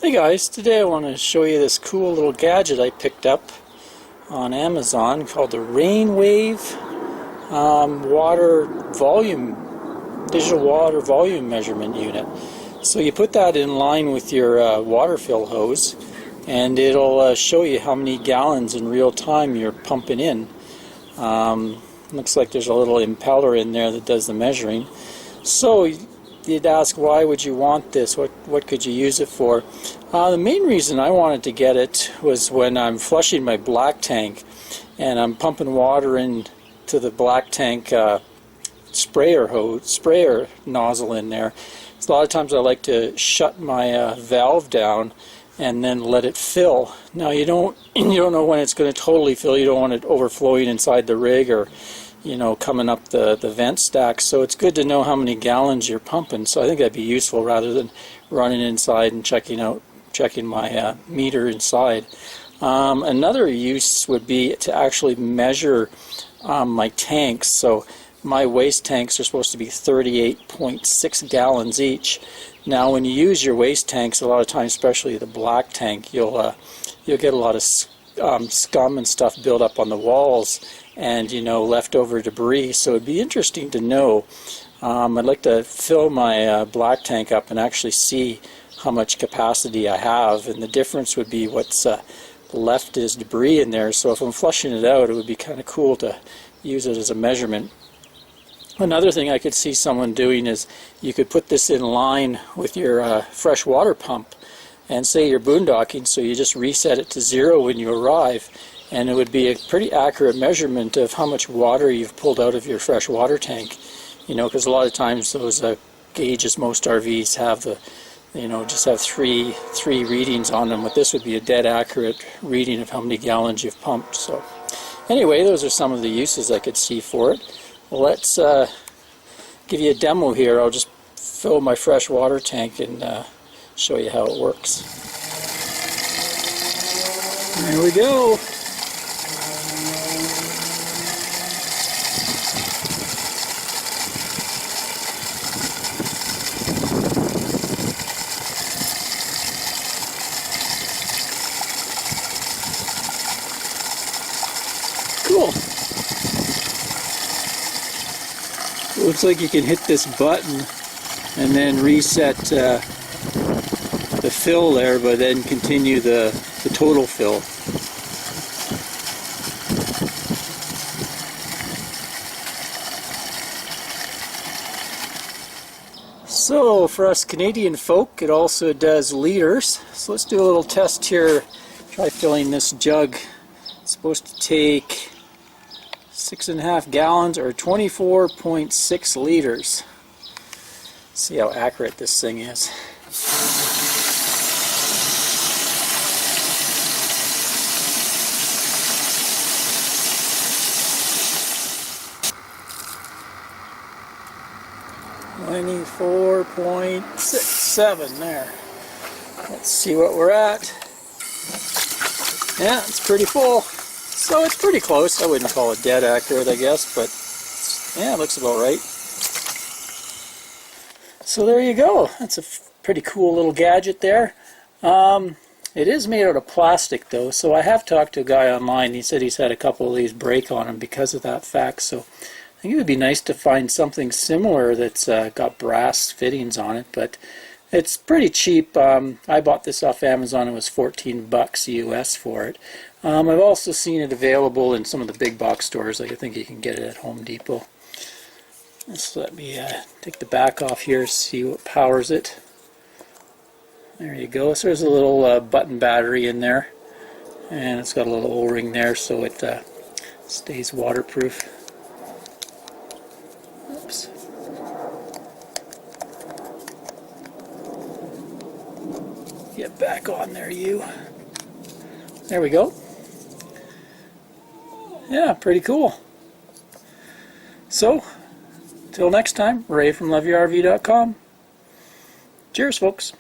Hey guys, today I want to show you this cool little gadget I picked up on Amazon called the Rainwave water volume, digital water volume measurement unit. So you put that in line with your water fill hose and it'll show you how many gallons in real time you're pumping in. Looks like there's a little impeller in there that does the measuring. So you'd ask, why would you want this? What could you use it for? The main reason I wanted to get it was when I'm flushing my black tank and I'm pumping water into the black tank sprayer nozzle in there. So a lot of times I like to shut my valve down and then let it fill. Now you don't know when it's going to totally fill. You don't want it overflowing inside the rig or coming up the vent stack. So it's good to know how many gallons you're pumping. So I think that'd be useful rather than running inside and checking my meter inside. Another use would be to actually measure my tanks. So my waste tanks are supposed to be 38.6 gallons each. Now when you use your waste tanks, a lot of times, especially the black tank, you'll get a lot of scum and stuff build up on the walls and leftover debris. So it'd be interesting to know. I'd like to fill my black tank up and actually see how much capacity I have, and the difference would be what's left is debris in there. So if I'm flushing it out, it would be kind of cool to use it as a measurement. Another thing I could see someone doing is you could put this in line with your fresh water pump, and say you're boondocking, so you just reset it to 0 when you arrive, and it would be a pretty accurate measurement of how much water you've pulled out of your fresh water tank. Because a lot of times those gauges, most RVs have just have three readings on them. But this would be a dead accurate reading of how many gallons you've pumped. So anyway, those are some of the uses I could see for it. Let's give you a demo here. I'll just fill my fresh water tank and show you how it works. There we go. Cool. It looks like you can hit this button and then reset the fill there, but then continue the total fill. So for us Canadian folk, it also does liters. So let's do a little test here. Try filling this jug. It's supposed to take 6.5 gallons or 24.6 liters. See how accurate this thing is. $24.67 there. Let's see what we're at. Yeah, it's pretty full. So it's pretty close. I wouldn't call it dead accurate, I guess, but yeah, it looks about right. So there you go. That's a pretty cool little gadget there. It is made out of plastic though, so I have talked to a guy online. He said he's had a couple of these break on him because of that fact. So I think it would be nice to find something similar that's got brass fittings on it, but it's pretty cheap. I bought this off Amazon. It was $14 US for it. I've also seen it available in some of the big box stores. Like I think you can get it at Home Depot. So let me take the back off here, see what powers it. There you go. So there's a little button battery in there, and it's got a little O-ring there so it stays waterproof. Oops. Get back on there, you. There we go. Yeah, pretty cool. So, till next time, Ray from LoveYourRV.com. Cheers, folks.